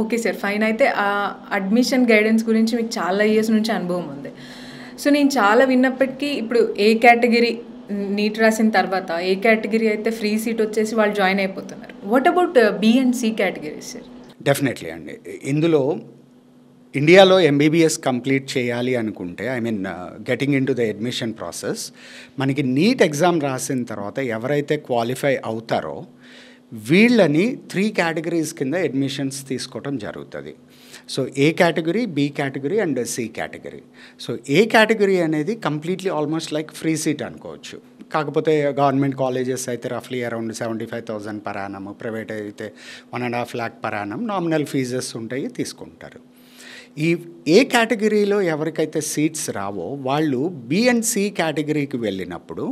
Okay sir. Fine. అయితే admission guidance గురించి మీకు చాలా ఇయర్స్ నుంచి అనుభవం ఉంది. సో, నేను చాలా విన్నప్పటికీ ఇప్పుడు ఏ కేటగిరీ నీట్ రాసిన తర్వాత ఏ కేటగిరీ అయితే ఫ్రీ సీట్ వచ్చేసి వాళ్ళు జాయిన్ అయిపోతున్నారు. What about B and C categories sir? Definitely అండి. ఇందులో ఇండియాలో ఎంబీబీఎస్ కంప్లీట్ చేయాలి అనుకుంటే getting into the admission process మనకి నీట్ ఎగ్జామ్ రాసిన తర్వాత ఎవరైతే క్వాలిఫై అవుతారో వీళ్ళని 3 కేటగిరీస్ కింద అడ్మిషన్స్ తీసుకోవడం జరుగుతుంది. So A category, B category and C category. So A category అనేది completely almost like free seat అనుకోవచ్చు. కాకపోతే గవర్నమెంట్ కాలేజెస్ అయితే రఫ్లీ అరౌండ్ 75,000 పర్ యానం, ప్రైవేట్ అయితే 1.5 lakh per annum nominal fees ఉంటాయి, తీసుకుంటారు. ఈ ఏ కేటగిరీలో ఎవరికైతే సీట్స్ రావో వాళ్ళు బి అండ్ సి కేటగిరీకి వెళ్ళినప్పుడు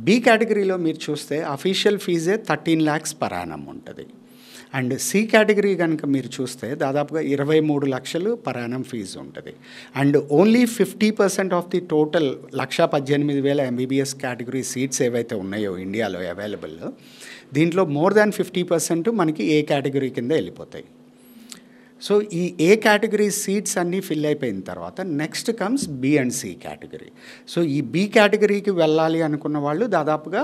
బి కేటగిరీలో మీరు చూస్తే అఫీషియల్ ఫీజే 13 lakhs పర్ యానం ఉంటుంది. అండ్ సి కేటగిరీ కనుక మీరు చూస్తే దాదాపుగా 23 లక్షలు పర్ యానం ఫీజు ఉంటుంది. And only 50% of the total 1,18,000 MBBS category seats ఏవైతే ఉన్నాయో ఇండియాలో అవైలబుల్, దీంట్లో మోర్ దాన్ 50% మనకి ఏ కేటగిరీ కింద వెళ్ళిపోతాయి. సో ఈ ఏ కేటగిరీ సీట్స్ అన్నీ ఫిల్ అయిపోయిన తర్వాత next comes B and C category. So ఈ బి కేటగిరీకి వెళ్ళాలి అనుకున్న వాళ్ళు దాదాపుగా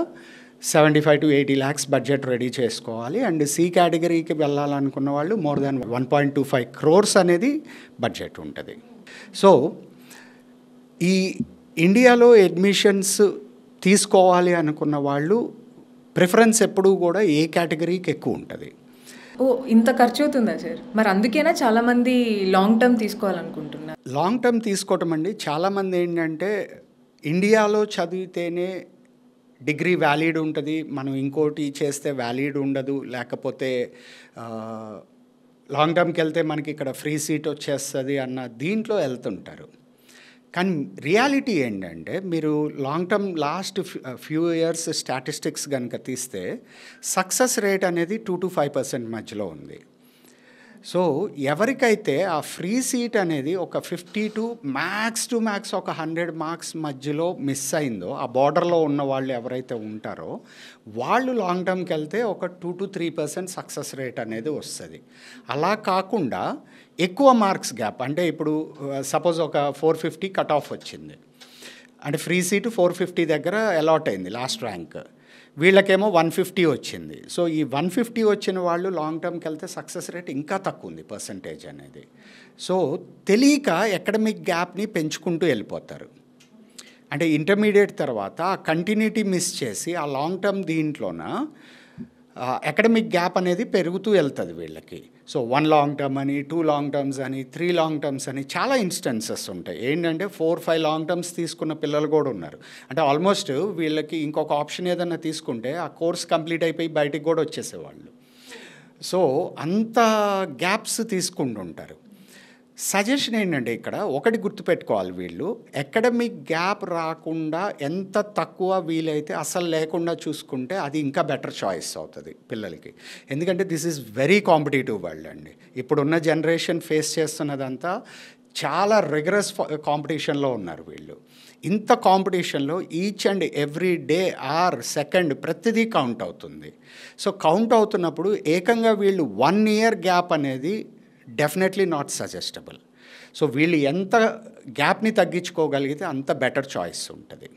75 to 80 lakhs బడ్జెట్ రెడీ చేసుకోవాలి. అండ్ సి కేటగిరీకి వెళ్ళాలనుకున్న వాళ్ళు మోర్ దాన్ 1.25 crores అనేది బడ్జెట్ ఉంటుంది. సో ఈ ఇండియాలో అడ్మిషన్స్ తీసుకోవాలి అనుకున్న వాళ్ళు ప్రిఫరెన్స్ ఎప్పుడూ కూడా ఏ కేటగిరీకి ఎక్కువ ఉంటుంది. ఇంత ఖర్చు అవుతుందా సార్? మరి అందుకేనా చాలామంది లాంగ్ టర్మ్ తీసుకోవాలనుకుంటున్నారు? లాంగ్ టర్మ్ తీసుకోవటం అండి, చాలామంది ఏంటంటే ఇండియాలో చదివితేనే డిగ్రీ వ్యాలిడ్ ఉంటుంది, మనం ఇంకోటి చేస్తే వ్యాలిడ్ ఉండదు, లేకపోతే లాంగ్ టర్మ్కి వెళ్తే మనకి ఇక్కడ ఫ్రీ సీట్ వచ్చేస్తుంది అన్న దీంట్లో వెళ్తుంటారు. కానీ రియాలిటీ ఏంటంటే మీరు long term last few years statistics కనుక తీస్తే సక్సెస్ రేట్ అనేది 2 to 5% మధ్యలో ఉంది. సో ఎవరికైతే ఆ ఫ్రీ సీట్ అనేది ఒక 50 to max ఒక 100 marks మధ్యలో మిస్ అయిందో, ఆ బార్డర్లో ఉన్న వాళ్ళు ఎవరైతే ఉంటారో వాళ్ళు లాంగ్ టర్మ్కి వెళ్తే ఒక 2 to 3% సక్సెస్ రేట్ అనేది వస్తుంది. అలా కాకుండా ఎక్కువ మార్క్స్ గ్యాప్, అంటే ఇప్పుడు సపోజ్ ఒక 450 కట్ ఆఫ్ వచ్చింది, అంటే ఫ్రీ సీటు 450 దగ్గర అలాట్ అయింది లాస్ట్ ర్యాంక్, వీళ్ళకేమో 150 వచ్చింది. సో ఈ 150 వచ్చిన వాళ్ళు లాంగ్ టర్మ్కి వెళ్తే సక్సెస్ రేట్ ఇంకా తక్కువ ఉంది పర్సంటేజ్ అనేది. సో తెలియక అకాడమిక్ గ్యాప్ని పెంచుకుంటూ వెళ్ళిపోతారు. అంటే ఇంటర్మీడియట్ తర్వాత ఆ కంటిన్యూటీ మిస్ చేసి ఆ లాంగ్ టర్మ్ దీంట్లోన అకాడమిక్ గ్యాప్ అనేది పెరుగుతూ వెళ్తుంది వీళ్ళకి. సో 1 లాంగ్ టర్మ్ అని, 2 లాంగ్ టర్మ్స్ అని, 3 లాంగ్ టర్మ్స్ అని చాలా ఇన్స్టెన్సెస్ ఉంటాయి. ఏంటంటే 4-5 లాంగ్ టర్మ్స్ తీసుకున్న పిల్లలు కూడా ఉన్నారు. అంటే ఆల్మోస్ట్ వీళ్ళకి ఇంకొక ఆప్షన్ ఏదన్నా తీసుకుంటే ఆ కోర్స్ కంప్లీట్ అయిపోయి బయటికి కూడా వచ్చేసేవాళ్ళు. సో అంత గ్యాప్స్ తీసుకుంటుంటారు. సజెషన్ ఏంటంటే ఇక్కడ ఒకటి గుర్తుపెట్టుకోవాలి, వీళ్ళు అకాడమిక్ గ్యాప్ రాకుండా ఎంత తక్కువ వీలైతే అసలు లేకుండా చూసుకుంటే అది ఇంకా బెటర్ చాయిస్ అవుతుంది పిల్లలకి. ఎందుకంటే this is very competitive world అండి. ఇప్పుడున్న జనరేషన్ ఫేస్ చేస్తున్నదంతా చాలా రిగరస్ కాంపిటీషన్లో ఉన్నారు వీళ్ళు. ఇంత కాంపిటీషన్లో each and every day or second ప్రతిదీ కౌంట్ అవుతుంది. సో కౌంట్ అవుతున్నప్పుడు ఏకంగా వీళ్ళు 1 year గ్యాప్ అనేది డెఫినెట్లీ నాట్ సజెస్టబుల్. సో వీళ్ళు ఎంత గ్యాప్ని తగ్గించుకోగలిగితే అంత బెటర్ చాయిస్ ఉంటుంది.